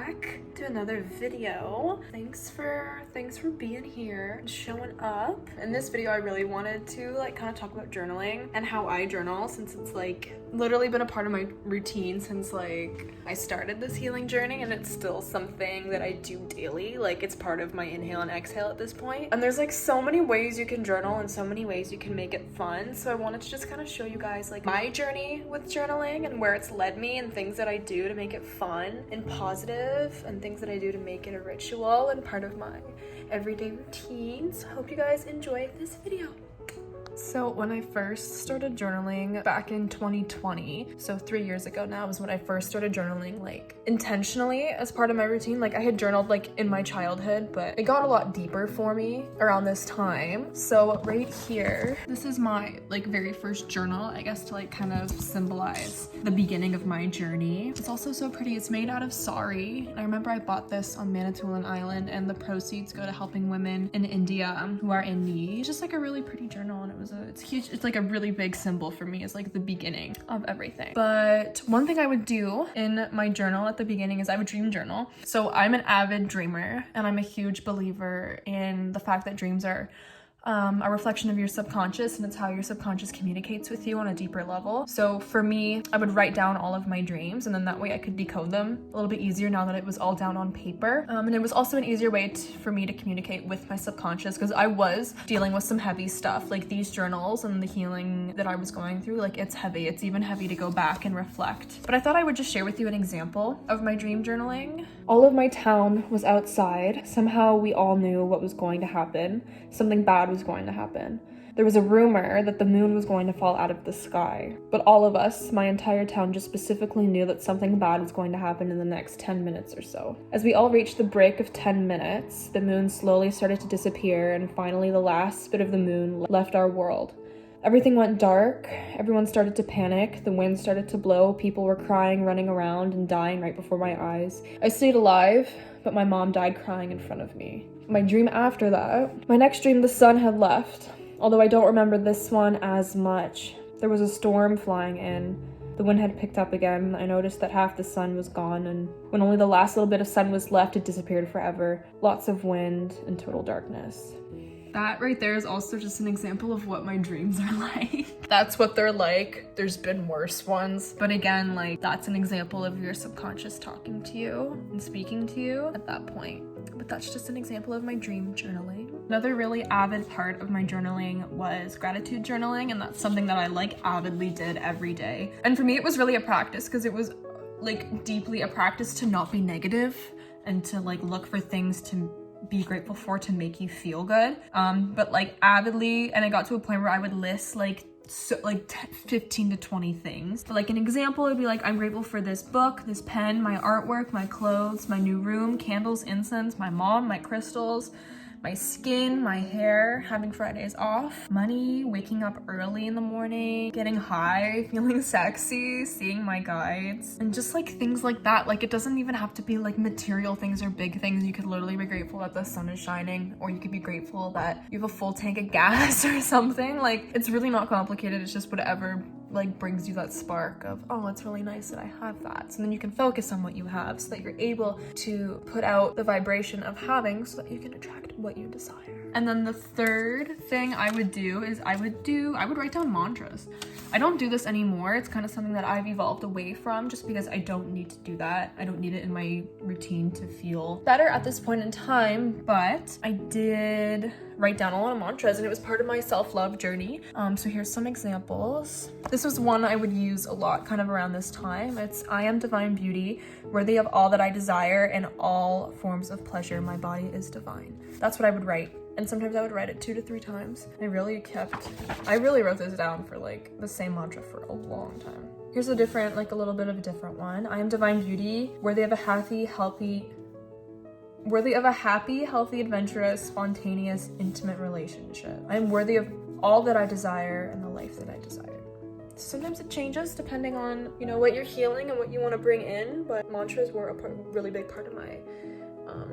back to another video. Thanks for being here and showing up. In this video, I really wanted to like kind of talk about journaling and how I journal, since it's like literally been a part of my routine since like I started this healing journey, and it's still something that I do daily. Like it's part of my inhale and exhale at this point. And there's like so many ways you can journal and so many ways you can make it fun. So I wanted to just kind of show you guys like my journey with journaling and where it's led me, and things that I do to make it fun and positive, and things that I do to make it a ritual and part of my everyday routine. So I hope you guys enjoy this video. So when I first started journaling back in 2020, so 3 years ago now, was when I first started journaling like intentionally as part of my routine. Like I had journaled like in my childhood, but it got a lot deeper for me around this time. So right here, this is my like very first journal, I guess, to like kind of symbolize the beginning of my journey. It's also so pretty. It's made out of sari. I remember I bought this on Manitoulin Island, and the proceeds go to helping women in India who are in need. It's just like a really pretty journal, and it's huge. It's like a really big symbol for me. It's like the beginning of everything. But one thing I would do in my journal at the beginning is I would dream journal. So I'm an avid dreamer, and I'm a huge believer in the fact that dreams are a reflection of your subconscious, and it's how your subconscious communicates with you on a deeper level. So for me, I would write down all of my dreams, and then that way I could decode them a little bit easier now that it was all down on paper. And it was also an easier way for me to communicate with my subconscious, because I was dealing with some heavy stuff. Like these journals and the healing that I was going through, like it's heavy. It's even heavy to go back and reflect. But I thought I would just share with you an example of my dream journaling. All of my town was outside. Somehow we all knew what was going to happen. Something bad was going to happen. There was a rumor that the moon was going to fall out of the sky. But all of us, my entire town, just specifically knew that something bad was going to happen in the next 10 minutes or so. As we all reached the break of 10 minutes, the moon slowly started to disappear, and finally the last bit of the moon left our world. Everything went dark, everyone started to panic, the wind started to blow, people were crying, running around, and dying right before my eyes. I stayed alive, but my mom died crying in front of me. My dream after that, my next dream, the sun had left, although I don't remember this one as much. There was a storm flying in. The wind had picked up again. I noticed that half the sun was gone, and when only the last little bit of sun was left, it disappeared forever. Lots of wind and total darkness. That right there is also just an example of what my dreams are like. That's what they're like. There's been worse ones. But again, like that's an example of your subconscious talking to you and speaking to you at that point. But that's just an example of my dream journaling. Another really avid part of my journaling was gratitude journaling, and that's something that I like avidly did every day. And for me, it was really a practice, because it was like deeply a practice to not be negative and to like look for things to be grateful for to make you feel good. But like avidly, and I got to a point where I would list like 15 to 20 things. But like an example would be like, I'm grateful for this book, this pen, my artwork, my clothes, my new room, candles, incense, my mom, my crystals, my skin, my hair, having Fridays off, money, waking up early in the morning, getting high, feeling sexy, seeing my guides, and just like things like that. Like it doesn't even have to be like material things or big things. You could literally be grateful that the sun is shining, or you could be grateful that you have a full tank of gas or something. Like it's really not complicated. It's just whatever like brings you that spark of, oh, it's really nice that I have that. So then you can focus on what you have, so that you're able to put out the vibration of having, so that you can attract what you desire. And then the third thing I would do is I would write down mantras. I don't do this anymore. It's kind of something that I've evolved away from, just because I don't need to do that. I don't need it in my routine to feel better at this point in time, but I did write down a lot of mantras, and it was part of my self-love journey. So here's some examples. This was one I would use a lot kind of around this time. It's, I am divine beauty, worthy of all that I desire and all forms of pleasure. My body is divine. That's what I would write. And sometimes I would write it 2 to 3 times. I really wrote this down for like the same mantra for a long time. Here's a different, like a little bit of a different one. I am divine beauty, worthy of a happy, healthy, adventurous, spontaneous, intimate relationship. I am worthy of all that I desire and the life that I desire. Sometimes it changes depending on, you know, what you're healing and what you want to bring in, but mantras were a really big part of my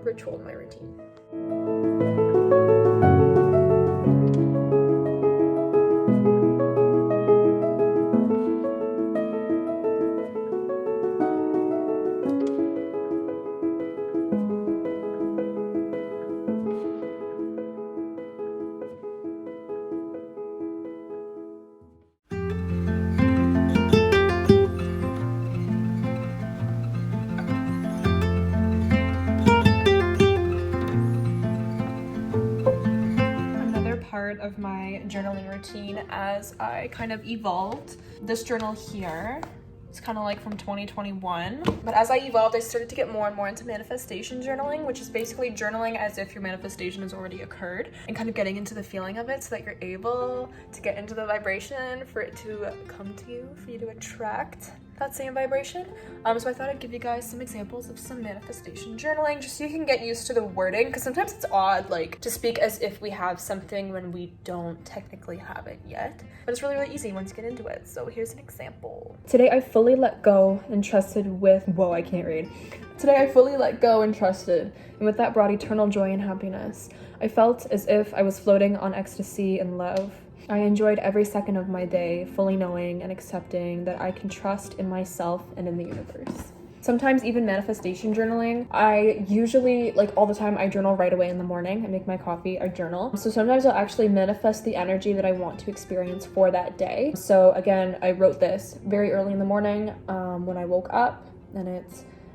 ritual and my routine. of my journaling routine as I kind of evolved. This journal here, it's kind of like from 2021. But as I evolved, I started to get more and more into manifestation journaling, which is basically journaling as if your manifestation has already occurred and kind of getting into the feeling of it so that you're able to get into the vibration for it to come to you, for you to attract that same vibration. So I thought I'd give you guys some examples of some manifestation journaling just so you can get used to the wording, because sometimes it's odd like to speak as if we have something when we don't technically have it yet, but it's really, really easy once you get into it. So here's an example. Today I fully let go and trusted with, whoa, I can't read. Today I fully let go and trusted, and with that brought eternal joy and happiness. I felt as if I was floating on ecstasy and love. I enjoyed every second of my day, fully knowing and accepting that I can trust in myself and in the universe. Sometimes even manifestation journaling, I usually, like all the time, I journal right away in the morning. I make my coffee, I journal. So sometimes I'll actually manifest the energy that I want to experience for that day. So again, I wrote this very early in the morning when I woke up, and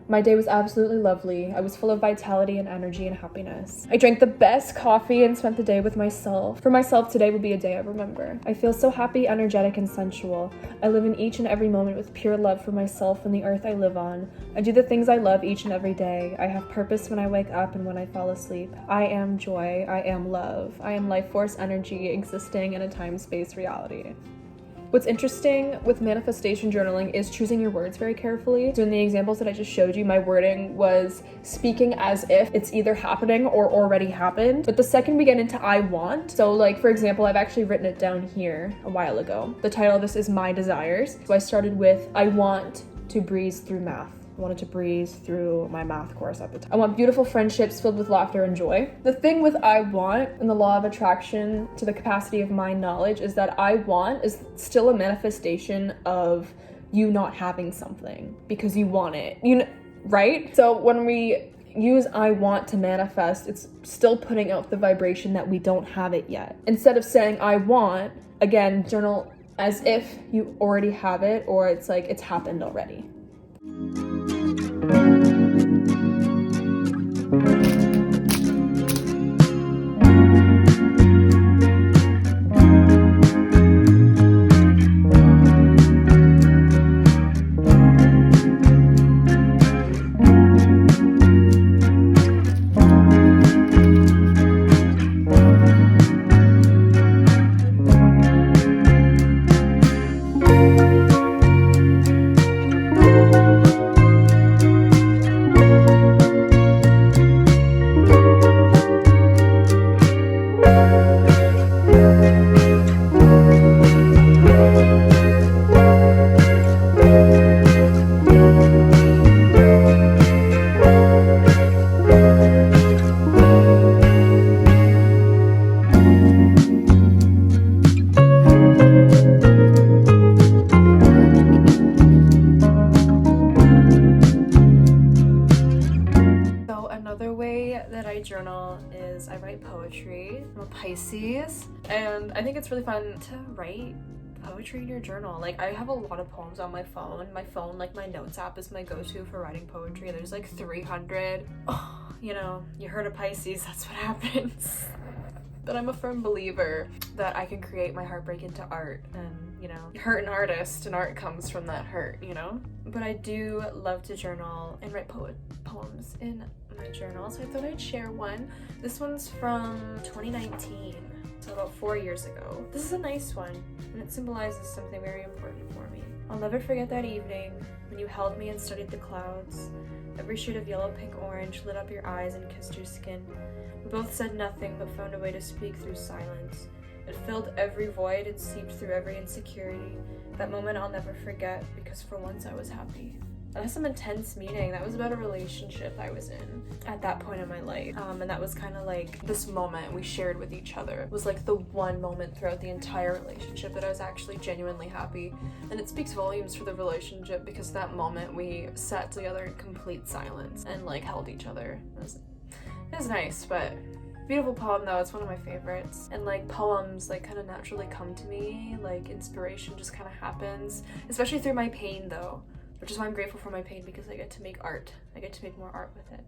my day was absolutely lovely. I was full of vitality and energy and happiness. I drank the best coffee and spent the day with myself. For myself, today will be a day I remember. I feel so happy, energetic, and sensual. I live in each and every moment with pure love for myself and the earth I live on. I do the things I love each and every day. I have purpose when I wake up and when I fall asleep. I am joy. I am love. I am life force energy existing in a time-space reality. What's interesting with manifestation journaling is choosing your words very carefully. So in the examples that I just showed you, my wording was speaking as if it's either happening or already happened. But the second we get into I want, so like for example, I've actually written it down here a while ago. The title of this is My Desires. So I started with I want to breeze through math. I wanted to breeze through my math course at the time. I want beautiful friendships filled with laughter and joy. The thing with I want and the law of attraction to the capacity of mind knowledge is that I want is still a manifestation of you not having something because you want it, right? So when we use I want to manifest, it's still putting out the vibration that we don't have it yet. Instead of saying I want, again, journal as if you already have it, or it's like it's happened already. Journal is I write poetry. I'm a Pisces, and I think it's really fun to write poetry in your journal. Like I have a lot of poems on my phone. Like my notes app is my go-to for writing poetry. There's like 300. Oh, you heard of Pisces, that's what happens. But I'm a firm believer that I can create my heartbreak into art, and hurt an artist and art comes from that hurt, But I do love to journal and write poems in my journal, so I thought I'd share one. This one's from 2019, so about 4 years ago. This is a nice one, and it symbolizes something very important for me. I'll never forget that evening when you held me and studied the clouds. Every shade of yellow, pink, orange lit up your eyes and kissed your skin. We both said nothing but found a way to speak through silence. It filled every void and seeped through every insecurity. That moment I'll never forget, because for once I was happy. That has some intense meaning. That was about a relationship I was in at that point in my life. And that was kind of like this moment we shared with each other. It was like the one moment throughout the entire relationship that I was actually genuinely happy. And it speaks volumes for the relationship, because that moment we sat together in complete silence and like held each other. It was nice, but beautiful poem though. It's one of my favorites. And like poems like kind of naturally come to me, like inspiration just kind of happens, especially through my pain though, which is why I'm grateful for my pain, because I get to make art. I get to make more art with it.